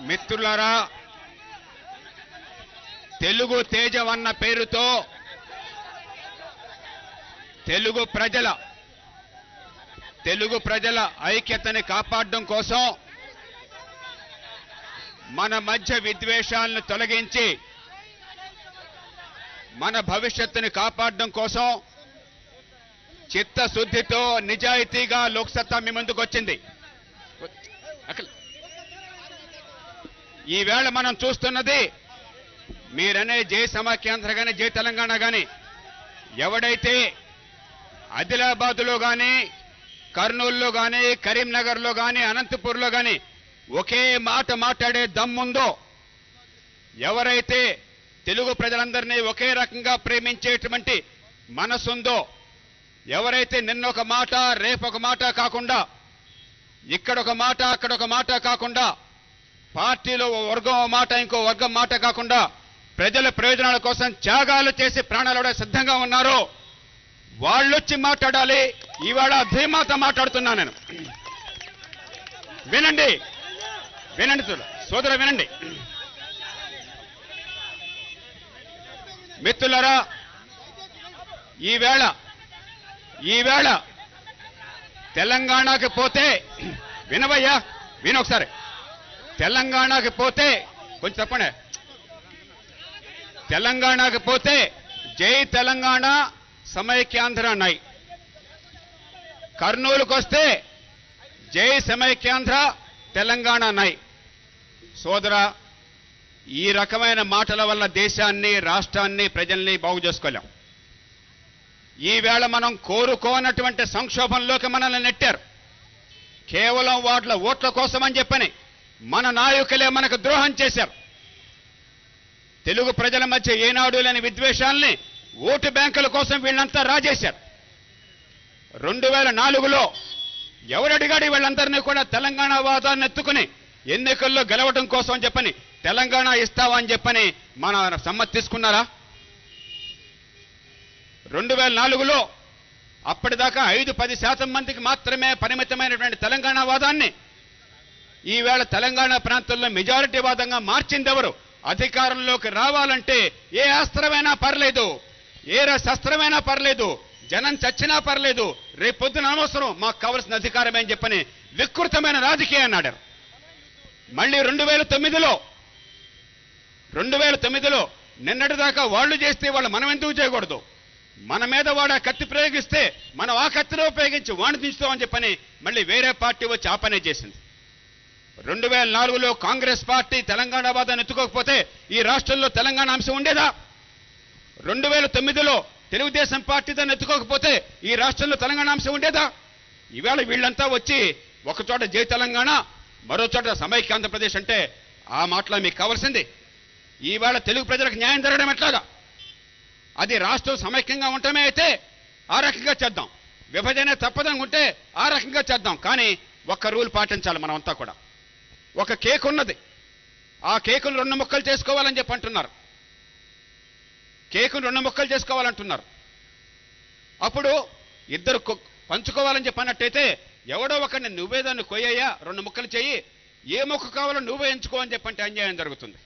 మిత్రులారా, తెలుగు తేజం అన్న పేరుతో తెలుగు ప్రజల ఐక్యతని కాపాడడం కోసం మన మధ్య విద్వేషాలను తొలగించి మన భవిష్యత్తుని కాపాడడం కోసం చిత్తశుద్ధితో నిజాయితీగా లోక్సత్తా మీ ముందుకు వచ్చింది. ఈవేళ మనం చూస్తున్నది మీరనే జై సమాఖ్యాంధ్ర కానీ జై తెలంగాణ కానీ ఎవడైతే ఆదిలాబాద్లో కానీ కర్నూలులో కానీ కరీంనగర్లో కానీ అనంతపూర్లో కానీ ఒకే మాట మాట్లాడే దమ్ముందో, ఎవరైతే తెలుగు ప్రజలందరినీ ఒకే రకంగా ప్రేమించేటువంటి మనసుందో, ఎవరైతే నిన్నొక మాట రేపొక మాట కాకుండా ఇక్కడొక మాట అక్కడొక మాట కాకుండా పార్టీలో వర్గం మాట ఇంకో వర్గం మాట కాకుండా ప్రజల ప్రయోజనాల కోసం త్యాగాలు చేసి ప్రాణాలు సిద్ధంగా ఉన్నారో వాళ్ళొచ్చి మాట్లాడాలి. ఇవాళ ధీమాత మాట్లాడుతున్నా నేను. వినండి సోదర వినండి. మిత్రులారా, ఈవేళ తెలంగాణకి పోతే వినవయ్యా, వినొకసారి. తెలంగాణకి పోతే కొంచెం చెప్పండి. తెలంగాణకి పోతే జై తెలంగాణ సమైక్యాంధ్ర అన్నాయి. కర్నూలుకు వస్తే జై సమైక్యాంధ్ర తెలంగాణ అన్నాయి. సోదరా, ఈ రకమైన మాటల వల్ల దేశాన్ని, రాష్ట్రాన్ని, ప్రజల్ని బాగు చేసుకోలేం. ఈవేళ మనం కోరుకోనటువంటి సంక్షోభంలోకి మనల్ని నెట్టారు. కేవలం వాళ్ళ ఓట్ల కోసమని చెప్పని మన నాయకులే మనకు ద్రోహం చేశారు. తెలుగు ప్రజల మధ్య ఏనాడు లేని విద్వేషాల్ని ఓటు బ్యాంకుల కోసం వీళ్ళంతా రాజేశారు. 2004లో ఎవరడిగాడు వీళ్ళందరినీ కూడా తెలంగాణ వాదాన్ని ఎత్తుకుని ఎన్నికల్లో గెలవడం కోసం చెప్పని తెలంగాణ ఇస్తావా అని చెప్పని మన సమ్మతి తీసుకున్నారా? 2004లో అప్పటిదాకా 5-10% మందికి మాత్రమే పరిమితమైనటువంటి తెలంగాణ వాదాన్ని ఈవేళ తెలంగాణ ప్రాంతంలో మెజారిటీ వాదంగా మార్చింది ఎవరు? అధికారంలోకి రావాలంటే ఏ అస్త్రమైనా పర్లేదు, ఏ శస్త్రమైనా పర్లేదు, జనం చచ్చినా పర్లేదు, రేపొద్దున అనవసరం, మాకు కావలసిన అధికారమే అని చెప్పని వికృతమైన రాజకీయం అన్నాడు. మళ్ళీ 2009లో నిన్నటిదాకా వాళ్ళు చేస్తే వాళ్ళు మనం ఎందుకు చేయకూడదు, మన మీద వాడు కత్తి ప్రయోగిస్తే మనం ఆ కత్తిలో ఉపయోగించి వాడిని దించుతామని చెప్పని మళ్ళీ వేరే పార్టీ వచ్చి ఆ పనే చేసింది. 2004లో కాంగ్రెస్ పార్టీ తెలంగాణ వాదాన్ని ఎత్తుకోకపోతే ఈ రాష్ట్రంలో తెలంగాణ అంశం ఉండేదా? 2009లో తెలుగుదేశం పార్టీ దాన్ని ఎత్తుకోకపోతే ఈ రాష్ట్రంలో తెలంగాణ అంశం ఉండేదా? ఈవేళ వీళ్ళంతా వచ్చి ఒకచోట జై తెలంగాణ, మరో చోట సమైక్య ఆంధ్రప్రదేశ్ అంటే ఆ మాటలో మీకు కావాల్సింది ఈవేళ తెలుగు ప్రజలకు న్యాయం జరగడం ఎట్లాగా? అది రాష్ట్రం సమైక్యంగా ఉండటమే అయితే ఆ రకంగా చేద్దాం, విభజన తప్పదనుకుంటే ఆ రకంగా చేద్దాం. కానీ ఒక్క రూల్ పాటించాలి. మనమంతా కూడా ఒక కేక్ ఉన్నది, ఆ కేకును 2 ముక్కలు చేసుకోవాలని చెప్పి అంటున్నారు. కేకును 2 ముక్కలు చేసుకోవాలంటున్నారు. అప్పుడు ఇద్దరు పంచుకోవాలని చెప్పి అన్నట్టయితే ఎవడో ఒకరిని నువ్వే దాన్ని కొయ్యయ్యా 2 ముక్కలు చెయ్యి, ఏ ముక్క కావాలో నువ్వే ఎంచుకో అని చెప్పంటే అన్యాయం జరుగుతుంది.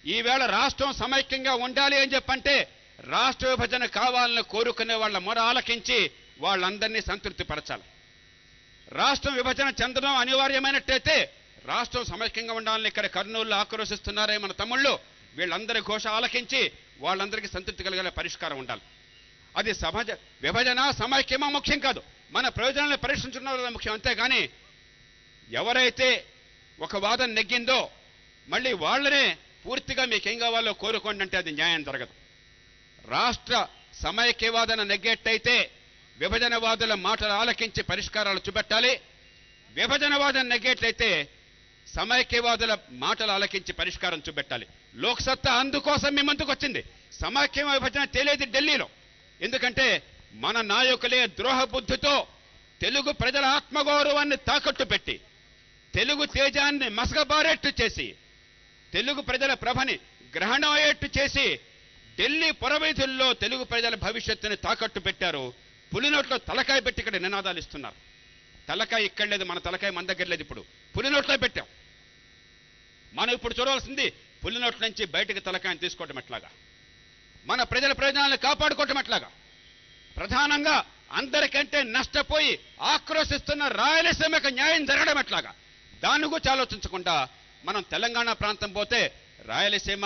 ఈవేళ రాష్ట్రం సమైక్యంగా ఉండాలి అని చెప్పంటే రాష్ట్ర విభజన కావాలని కోరుకునే వాళ్ళ మొర ఆలకించి వాళ్ళందరినీ సంతృప్తి పరచాలి. రాష్ట్రం విభజన చెందడం అనివార్యమైనట్టయితే రాష్ట్రం సమైక్యంగా ఉండాలని ఇక్కడ కర్నూలులో ఆక్రోశిస్తున్నారే మన తమ్ముళ్ళు, వీళ్ళందరి ఘోష ఆలకించి వాళ్ళందరికీ సంతృప్తి కలిగే పరిష్కారం ఉండాలి. అది విభజన సమైక్యమా ముఖ్యం కాదు, మన ప్రయోజనాలను పరీక్షించడం ముఖ్యం. అంతేగాని ఎవరైతే ఒక వాదన నెగ్గిందో మళ్ళీ వాళ్ళనే పూర్తిగా మీకేం కావాలో కోరుకోండి అంటే అది న్యాయం జరగదు. రాష్ట్ర సమైక్యవాదన నెగ్గేట్టయితే విభజనవాదుల మాటలు ఆలకించి పరిష్కారాలు చూపెట్టాలి. విభజనవాదన నెగ్గేట్లయితే సమైక్యవాదుల మాటలు ఆలకించి పరిష్కారం చూపెట్టాలి. లోక్సత్తా అందుకోసం మీ ముందుకు వచ్చింది. సమైక్య విభజన తేలేది ఢిల్లీలో. ఎందుకంటే మన నాయకులే ద్రోహ బుద్ధితో తెలుగు ప్రజల ఆత్మగౌరవాన్ని తాకట్టు పెట్టి తెలుగు తేజాన్ని మసకబారేట్టు చేసి తెలుగు ప్రజల ప్రభని గ్రహణమయ్యేట్టు చేసి ఢిల్లీ పురవీధుల్లో తెలుగు ప్రజల భవిష్యత్తుని తాకట్టు పెట్టారు. పులినోట్లో తలకాయ పెట్టి ఇక్కడ నినాదాలు ఇస్తున్నారు. తలకాయ ఇక్కడ లేదు, మన తలకాయ మన దగ్గర లేదు. ఇప్పుడు పులినోట్లో పెట్టాం. మనం ఇప్పుడు చూడవలసింది పులి నోట్ల నుంచి బయటకు తలకాయని తీసుకోవటం ఎట్లాగా, మన ప్రజల ప్రయోజనాలను కాపాడుకోవటం ఎట్లాగా, ప్రధానంగా అందరికంటే నష్టపోయి ఆక్రోశిస్తున్న రాయలసీమకు న్యాయం జరగడం ఎట్లాగా, దాని గురించి ఆలోచించకుండా మనం తెలంగాణ ప్రాంతం పోతే రాయలసీమ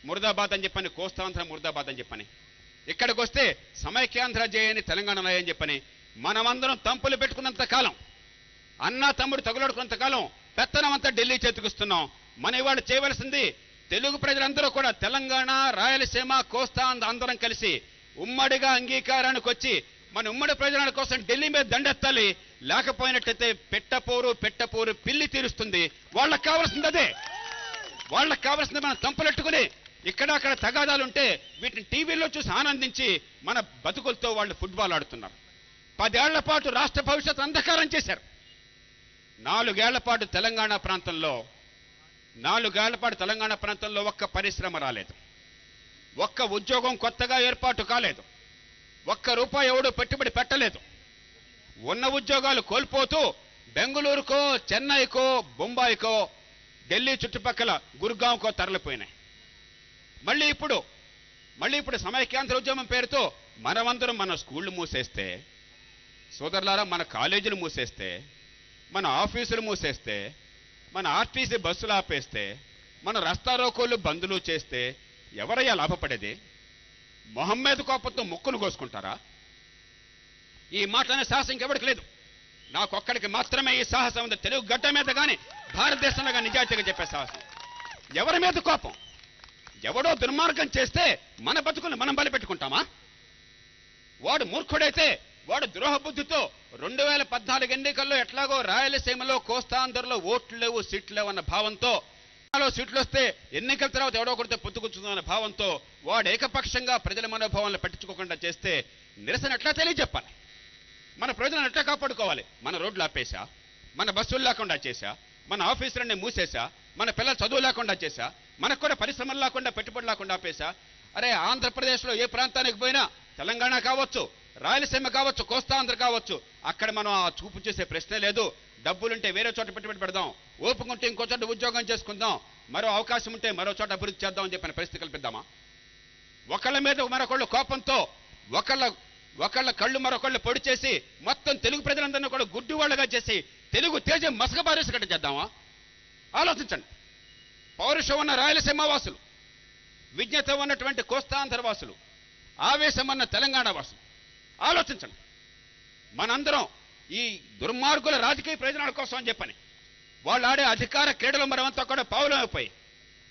ముర్దాబాద్ అని చెప్పని, కోస్తాంధ్ర ముర్దాబాద్ అని చెప్పని, ఇక్కడికి వస్తే సమైక్యాంధ్ర జయని తెలంగాణలో అని చెప్పని, మనమందరం తంపులు పెట్టుకున్నంత కాలం, అన్నా తమ్ముడు తగులాడుకున్నంత కాలం పెత్తనం అంతా ఢిల్లీ చేతికిస్తున్నాం. మన ఇవాళ చేయవలసింది తెలుగు ప్రజలందరూ కూడా తెలంగాణ, రాయలసీమ, కోస్తాంధ్ర అందరం కలిసి ఉమ్మడిగా అంగీకారానికి వచ్చి మన ఉమ్మడి ప్రయోజనాల కోసం ఢిల్లీ మీద దండెత్తాలి. లేకపోయినట్లయితే పెట్టపోరు పిల్లి తీరుస్తుంది. వాళ్ళకి కావాల్సింది అదే. వాళ్ళకి కావాల్సింది మనం తంపులెట్టుకుని ఇక్కడ అక్కడ తగాదాలుంటే వీటిని టీవీలో చూసి ఆనందించి మన బతుకులతో వాళ్ళు ఫుట్బాల్ ఆడుతున్నారు. 10 ఏళ్ల పాటు రాష్ట్ర భవిష్యత్తు అంధకారం చేశారు. 4 ఏళ్ల పాటు తెలంగాణ ప్రాంతంలో ఒక్క పరిశ్రమ రాలేదు, ఒక్క ఉద్యోగం కొత్తగా ఏర్పాటు కాలేదు, ఒక్క రూపాయి ఎవడు పెట్టుబడి పెట్టలేదు. ఉన్న ఉద్యోగాలు కోల్పోతూ బెంగళూరుకో, చెన్నైకో, బొంబాయికో, ఢిల్లీ చుట్టుపక్కల గుర్గాంకో తరలిపోయినాయి. మళ్ళీ ఇప్పుడు సమైక్యాంధ్ర ఉద్యమం పేరుతో మనమందరం మన స్కూళ్ళు మూసేస్తే, సోదరులారా మన కాలేజీలు మూసేస్తే, మన ఆఫీసులు మూసేస్తే, మన ఆర్టీసీ బస్సులు ఆపేస్తే, మన రస్తారోకోళ్ళు బందులు చేస్తే ఎవరయ్యా లాభపడేది? మొహమ్మద్ కోపంతో ముక్కును కోసుకుంటారా? ఈ మాటలనే సాహసం ఇంకెవరికి లేదు. నాకొక్కడికి మాత్రమే ఈ సాహసం ఉంది. తెలుగు గడ్డ మీద కానీ భారతదేశంలో కానీ నిజాయితీగా చెప్పే సాహసం. ఎవరి మీద కోపం? ఎవడో దుర్మార్గం చేస్తే మన బతుకులు మనం బలిపెట్టుకుంటామా? వాడు మూర్ఖుడైతే వాడు ద్రోహ బుద్ధితో 2014 ఎన్నికల్లో ఎట్లాగో రాయలసీమలో, కోస్తాంధ్రలో ఓట్లు లేవు, సీట్లు లేవు అన్న భావంతో, సీట్లు వస్తే ఎన్నికల తర్వాత ఎవడో కొడితే పొత్తుకుంటుందన్న భావంతో వాడు ఏకపక్షంగా ప్రజల మనోభావాలను పట్టించుకోకుండా చేస్తే నిరసన ఎట్లా తెలియజెప్పాలి? మన ప్రజలను ఎట్లా కాపాడుకోవాలి? మన రోడ్లు ఆపేశా, మన బస్సులు లేకుండా చేశా, మన ఆఫీసులన్నీ మూసేశా, మన పిల్లలు చదువు లేకుండా చేశా, మనకు కూడా పరిశ్రమలు లేకుండా, పెట్టుబడి లేకుండా ఆపేశా. అరే ఆంధ్రప్రదేశ్లో ఏ ప్రాంతానికి పోయినా, తెలంగాణ కావచ్చు, రాయలసీమ కావచ్చు, కోస్తాంధ్ర కావచ్చు, అక్కడ మనం ఆ చూపు చేసే ప్రశ్నే లేదు. డబ్బులుంటే వేరే చోట పెట్టుబడి పెడదాం, ఓపుకుంటే ఇంకో చోట ఉద్యోగం చేసుకుందాం, మరో అవకాశం ఉంటే మరో చోట అభివృద్ధి చేద్దాం అని చెప్పిన పరిస్థితి కల్పిద్దామా? ఒకళ్ళ మీద మరొకళ్ళు కోపంతో ఒకళ్ళ కళ్ళు మరొకళ్ళు పొడి చేసి మొత్తం తెలుగు ప్రజలందరినీ కూడా గుడ్డి వాళ్ళగా చేసి తెలుగు తేజం మసకబారేసికట్టు చేద్దామా? ఆలోచించండి. పౌరుషం ఉన్న రాయలసీమ వాసులు, విజ్ఞత ఉన్నటువంటి కోస్తాంధ్ర వాసులు, ఆవేశం ఉన్న తెలంగాణ వాసులు ఆలోచించండి. మనందరం ఈ దుర్మార్గుల రాజకీయ ప్రయోజనాల కోసం అని చెప్పని వాళ్ళు ఆడే అధికార క్రీడలు మనమంతా కూడా పావులమైపోయి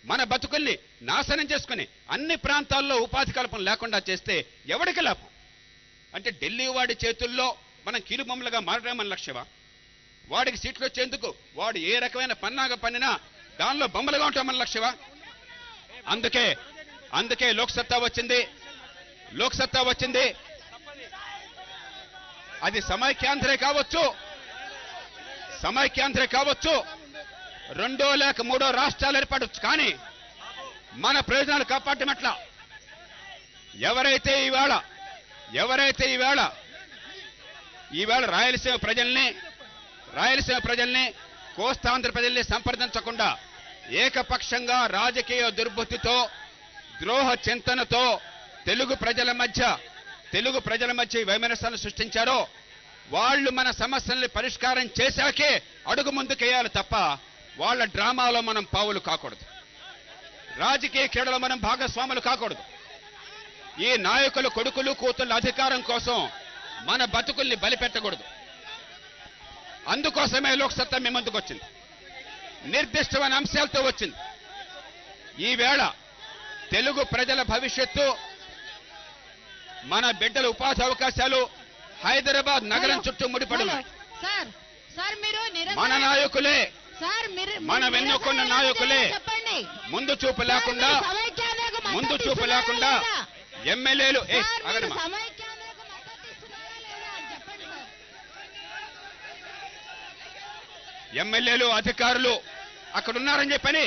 మన బతుకుల్ని నాశనం చేసుకుని అన్ని ప్రాంతాల్లో ఉపాధి కల్పన లేకుండా చేస్తే ఎవరికి లాభం? అంటే ఢిల్లీ వాడి చేతుల్లో మనం కీలుబొమ్మలుగా మారడం మన లక్ష్యమా? వాడికి సీట్లు వచ్చేందుకు వాడు ఏ రకమైన పన్నాగ పన్నినా దానిలో బొమ్మలుగా ఉంటాం మన లక్ష్యమా? అందుకే లోక్సత్తా వచ్చింది. అది సమైక్యాంధ్రే కావచ్చు, 2 లేక 3 రాష్ట్రాలు ఏర్పడవచ్చు. కానీ మన ప్రయోజనాలు కాపాడటం ఎట్లా? ఎవరైతే ఈవేళ రాయలసీమ ప్రజల్ని కోస్తాంధ్ర ప్రజల్ని సంప్రదించకుండా ఏకపక్షంగా రాజకీయ దుర్బుద్ధితో, ద్రోహ చింతనతో తెలుగు ప్రజల మధ్య వైమనస్యాలను సృష్టించారో వాళ్ళు మన సమస్యల్ని పరిష్కారం చేశాకే అడుగు ముందుకేయాలి తప్ప వాళ్ళ డ్రామాలో మనం పావులు కాకూడదు. రాజకీయ క్రీడలో మనం భాగస్వాములు కాకూడదు. ఈ నాయకుల కొడుకులు కూతుళ్ళ అధికారం కోసం మన బతుకుల్ని బలిపెట్టకూడదు. అందుకోసమే లోక్సత్తా మీ ముందుకు వచ్చింది, నిర్దిష్టమైన అంశాలతో వచ్చింది. ఈవేళ తెలుగు ప్రజల భవిష్యత్తు, మన బిడ్డల ఉపాధి అవకాశాలు హైదరాబాద్ నగరం చుట్టూ ముడిపడి మన నాయకులే, మన వెన్నుకున్న నాయకులే ముందు చూపు లేకుండా ఎమ్మెల్యేలు అధికారులు అక్కడ ఉన్నారని చెప్పని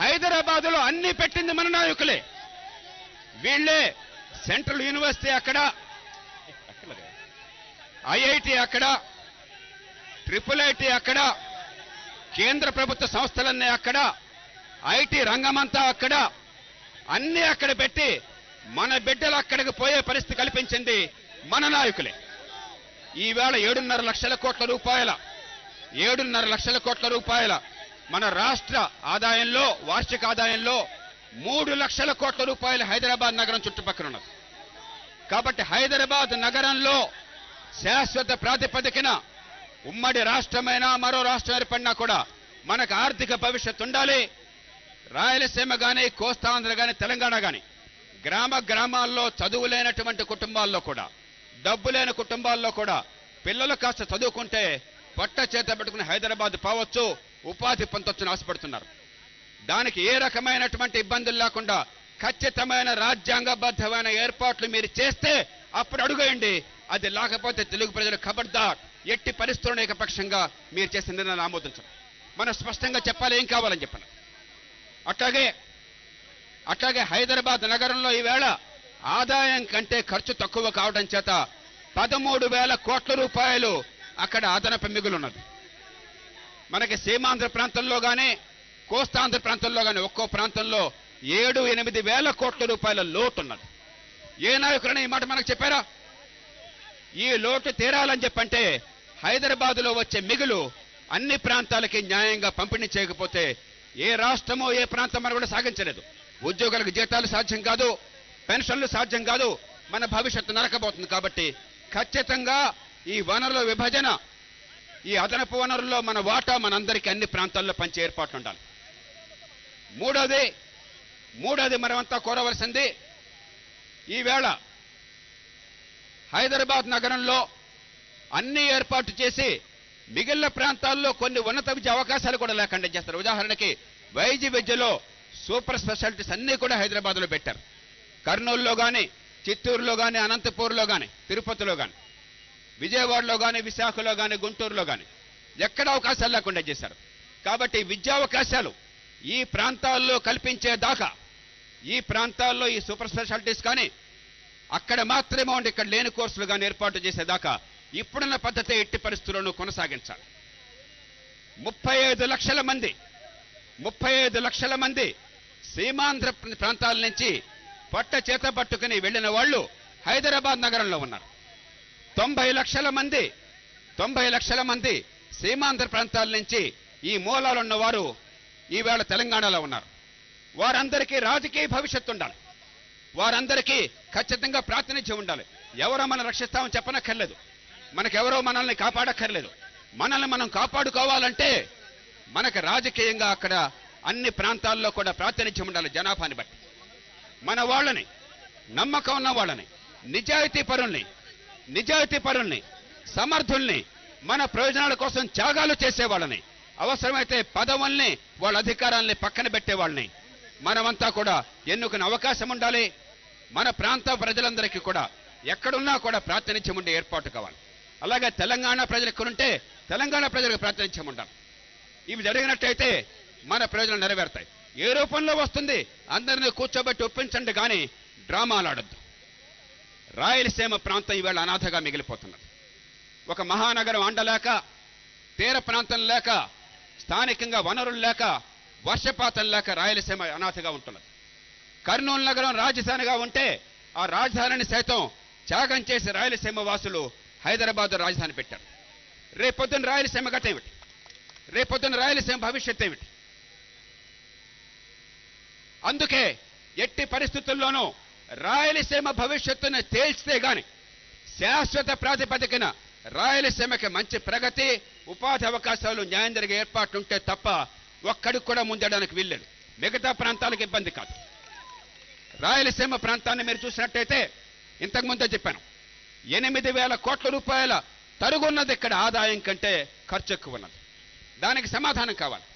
హైదరాబాదులో అన్ని పెట్టింది మన నాయకులే. వీళ్ళే సెంట్రల్ యూనివర్సిటీ అక్కడ, ఐఐటి అక్కడ, ట్రిపుల్ ఐటీ అక్కడ, కేంద్ర ప్రభుత్వ సంస్థలన్నీ అక్కడ, ఐటీ రంగమంతా అక్కడ, అన్నీ అక్కడ పెట్టి మన బిడ్డలు అక్కడికి పోయే పరిస్థితి కల్పించింది మన నాయకులే. ఈవేళ 7.5 లక్షల కోట్ల రూపాయల మన రాష్ట్ర ఆదాయంలో, వార్షిక ఆదాయంలో 3 లక్షల కోట్ల రూపాయలు హైదరాబాద్ నగరం చుట్టుపక్కల ఉన్నది. కాబట్టి హైదరాబాద్ నగరంలో శాశ్వత ప్రాతిపదికన ఉమ్మడి రాష్ట్రమైనా మరో రాష్ట్రం ఏర్పడినా కూడా మనకు ఆర్థిక భవిష్యత్తు ఉండాలి. రాయలసీమ కానీ, కోస్తాంధ్ర కానీ, తెలంగాణ కానీ గ్రామాల్లో చదువు లేనటువంటి కుటుంబాల్లో కూడా, డబ్బు లేని కుటుంబాల్లో కూడా పిల్లలు కాస్త చదువుకుంటే పొట్ట చేత పెట్టుకుని హైదరాబాద్ పోవచ్చు, ఉపాధి పొందొచ్చని ఆశపడుతున్నారు. దానికి ఏ రకమైనటువంటి ఇబ్బందులు లేకుండా ఖచ్చితమైన రాజ్యాంగబద్ధమైన ఏర్పాట్లు మీరు చేస్తే అప్పుడు అడుగేయండి. అది లేకపోతే తెలుగు ప్రజలు ఖబర్దార్, ఎట్టి పరిస్థితుల్లో ఏకపక్షంగా మీరు చేసిన నిర్ణయాన్ని ఆమోదించడం. మనం స్పష్టంగా చెప్పాలి ఏం కావాలని చెప్పాను. అట్లాగే హైదరాబాద్ నగరంలో ఈవేళ ఆదాయం కంటే ఖర్చు తక్కువ కావడం చేత 13,000 కోట్ల రూపాయలు అక్కడ అదనపు మిగులున్నది. మనకి సీమాంధ్ర ప్రాంతంలో కానీ, కోస్తాంధ్ర ప్రాంతంలో కానీ ఒక్కో ప్రాంతంలో 7-8 వేల కోట్ల రూపాయల లోటు ఉన్నది. ఏ నాయకులని ఈ మాట మనకు చెప్పారా? ఈ లోటు తీరాలని చెప్పంటే హైదరాబాద్లో వచ్చే మిగులు అన్ని ప్రాంతాలకి న్యాయంగా పంపిణీ చేయకపోతే ఏ రాష్ట్రమో ఏ ప్రాంతం మనం కూడా సాగించలేదు. ఉద్యోగులకు జీతాలు సాధ్యం కాదు, పెన్షన్లు సాధ్యం కాదు, మన భవిష్యత్తు నరకబోతుంది. కాబట్టి ఖచ్చితంగా ఈ వనరుల విభజన, ఈ అదనపు వనరుల్లో మన వాటా మనందరికీ అన్ని ప్రాంతాల్లో పంచే ఏర్పాట్లు ఉండాలి. మూడోది మనమంతా కోరవలసింది, ఈవేళ హైదరాబాద్ నగరంలో అన్ని ఏర్పాటు చేసి మిగిలిన ప్రాంతాల్లో కొన్ని ఉన్నత విద్య అవకాశాలు కూడా లేకుండా చేస్తారు. ఉదాహరణకి వైద్య విద్యలో సూపర్ స్పెషాలిటీస్ అన్నీ కూడా హైదరాబాద్లో పెట్టారు. కర్నూలులో కానీ, చిత్తూరులో కానీ, అనంతపూర్లో కానీ, తిరుపతిలో కానీ, విజయవాడలో కానీ, విశాఖలో కానీ, గుంటూరులో కానీ ఎక్కడ అవకాశాలు లేకుండా చేశారు. కాబట్టి విద్యావకాశాలు ఈ ప్రాంతాల్లో కల్పించేదాకా, ఈ ప్రాంతాల్లో ఈ సూపర్ స్పెషాలిటీస్ కానీ అక్కడ మాత్రమే ఉండి ఇక్కడ లేని కోర్సులు కానీ ఏర్పాటు చేసేదాకా ఇప్పుడున్న పద్ధతి ఎట్టి పరిస్థితుల్లోనూ కొనసాగించాలి. 35 లక్షల మంది సీమాంధ్ర ప్రాంతాల నుంచి పొట్ట చేత పట్టుకుని వెళ్లిన వాళ్ళు హైదరాబాద్ నగరంలో ఉన్నారు. 90 లక్షల మంది సీమాంధ్ర ప్రాంతాల నుంచి ఈ మూలాలు ఉన్నవారు ఈవేళ తెలంగాణలో ఉన్నారు. వారందరికీ రాజకీయ భవిష్యత్తు ఉండాలి, వారందరికీ ఖచ్చితంగా ప్రాతినిధ్యం ఉండాలి. ఎవరో మనం రక్షిస్తామని చెప్పనక్కర్లేదు, మనకెవరో మనల్ని కాపాడక్కర్లేదు. మనల్ని మనం కాపాడుకోవాలంటే మనకు రాజకీయంగా అక్కడ అన్ని ప్రాంతాల్లో కూడా ప్రాతినిధ్యం ఉండాలి. జనాభాని బట్టి మన వాళ్ళని, నమ్మకం ఉన్న వాళ్ళని, నిజాయితీ పరుల్ని, సమర్థుల్ని, మన ప్రయోజనాల కోసం త్యాగాలు చేసేవాళ్ళని, అవసరమైతే పదవుల్ని, వాళ్ళ అధికారాల్ని పక్కన పెట్టేవాళ్ళని మనమంతా కూడా ఎన్నుకునే అవకాశం ఉండాలి. మన ప్రాంత ప్రజలందరికీ కూడా ఎక్కడున్నా కూడా ప్రాతినిధ్యం ఉండే ఏర్పాటు కావాలి. అలాగే తెలంగాణ ప్రజలు ఎక్కడుంటే తెలంగాణ ప్రజలకు ప్రాతినిధ్యం ఉండాలి. ఇవి జరిగినట్టయితే మన ప్రయోజనాలు నెరవేరుతాయి. ఏ రూపంలో వస్తుంది అందరినీ కూర్చోబెట్టి ఒప్పించండి కానీ డ్రామాలు ఆడద్దు. రాయలసీమ ప్రాంతం ఈవేళ అనాథగా మిగిలిపోతున్నది. ఒక మహానగరం అండలేక, తీర ప్రాంతం లేక, స్థానికంగా వనరులు లేక, వర్షపాతం లేక రాయలసీమ అనాథగా ఉంటున్నది. కర్నూలు నగరం రాజధానిగా ఉంటే ఆ రాజధానిని సైతం త్యాగం చేసి రాయలసీమ వాసులు హైదరాబాద్ రాజధాని పెట్టారు. రేపొద్దున రాయలసీమ గతం ఏమిటి? రేపొద్దున రాయలసీమ భవిష్యత్ ఏమిటి? అందుకే ఎట్టి పరిస్థితుల్లోనూ రాయలసీమ భవిష్యత్తును తేల్చితే గాని, శాశ్వత ప్రాతిపదికన రాయలసీమకి మంచి ప్రగతి, ఉపాధి అవకాశాలు, న్యాయం జరిగే ఏర్పాట్లుంటే తప్ప ఒక్కడికి కూడా ముందడానికి వీల్లేదు. మిగతా ప్రాంతాలకు ఇబ్బంది కాదు. రాయలసీమ ప్రాంతాన్ని మీరు చూసినట్టయితే ఇంతకుముందే చెప్పాను, 8,000 కోట్ల రూపాయల తరుగున్నది ఇక్కడ ఆదాయం కంటే ఖర్చు ఎక్కువ ఉన్నది. దానికి సమాధానం కావాలి.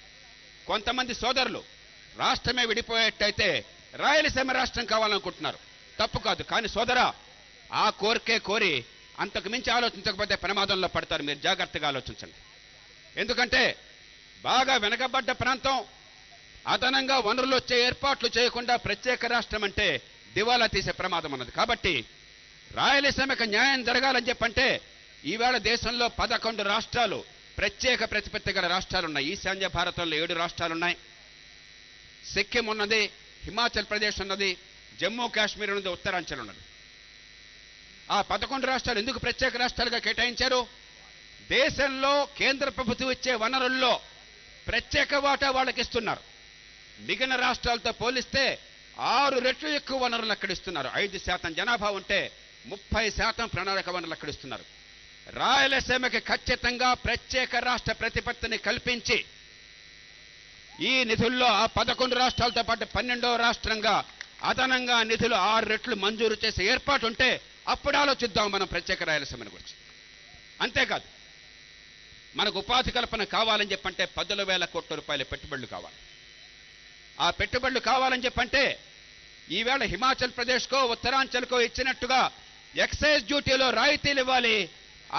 కొంతమంది సోదరులు రాష్ట్రమే విడిపోయేట్టయితే రాయలసీమ రాష్ట్రం కావాలనుకుంటున్నారు. తప్పు కాదు, కానీ సోదరా, ఆ కోరికే కోరి అంతకు మించి ఆలోచించకపోతే ప్రమాదంలో పడతారు. మీరు జాగ్రత్తగా ఆలోచించండి. ఎందుకంటే బాగా వెనకబడ్డ ప్రాంతం, అదనంగా వనరులు వచ్చే ఏర్పాట్లు చేయకుండా ప్రత్యేక రాష్ట్రం అంటే దివాలా తీసే ప్రమాదం ఉన్నది. కాబట్టి రాయలసీమకు న్యాయం జరగాలని చెప్పంటే ఈవేళ దేశంలో 11 రాష్ట్రాలు ప్రత్యేక ప్రతిపత్తి గల రాష్ట్రాలు ఉన్నాయి. ఈశాన్య భారతంలో 7 రాష్ట్రాలు ఉన్నాయి. సిక్కిం ఉన్నది, హిమాచల్ ప్రదేశ్ ఉన్నది, జమ్మూ కాశ్మీర్ ఉన్నది, ఉత్తరాంచల్ ఉన్నది. ఆ 11 రాష్ట్రాలు ఎందుకు ప్రత్యేక రాష్ట్రాలుగా కేటాయించారు? దేశంలో కేంద్ర ప్రభుత్వం ఇచ్చే వనరుల్లో ప్రత్యేక వాటా వాళ్ళకి ఇస్తున్నారు. మిగిలిన రాష్ట్రాలతో పోలిస్తే 6 రెట్లు ఎక్కువ వనరులు అక్కడ ఇస్తున్నారు. 5% జనాభా ఉంటే 30% ప్రణాళిక వనరులు అక్కడ ఇస్తున్నారు. రాయలసీమకి ఖచ్చితంగా ప్రత్యేక రాష్ట్ర ప్రతిపత్తిని కల్పించి ఈ నిధుల్లో ఆ 11 రాష్ట్రాలతో పాటు 12వ రాష్ట్రంగా అదనంగా నిధులు 6 రెట్లు మంజూరు చేసే ఏర్పాటు ఉంటే అప్పుడు ఆలోచిద్దాం మనం ప్రత్యేక రాయలసీమని గురించి. అంతేకాదు, మనకు ఉపాధి కల్పన కావాలని చెప్పంటే 10,000 కోట్ల రూపాయల పెట్టుబడులు కావాలి. ఆ పెట్టుబడులు కావాలని చెప్పంటే ఈవేళ హిమాచల్ ప్రదేశ్కో ఉత్తరాంచల్కో ఇచ్చినట్టుగా ఎక్సైజ్ డ్యూటీలో రాయితీలు ఇవ్వాలి,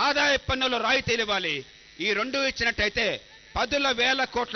ఆదాయ పన్నులో రాయితీలు ఇవ్వాలి. ఈ 2 ఇచ్చినట్టయితే 10,000 కోట్ల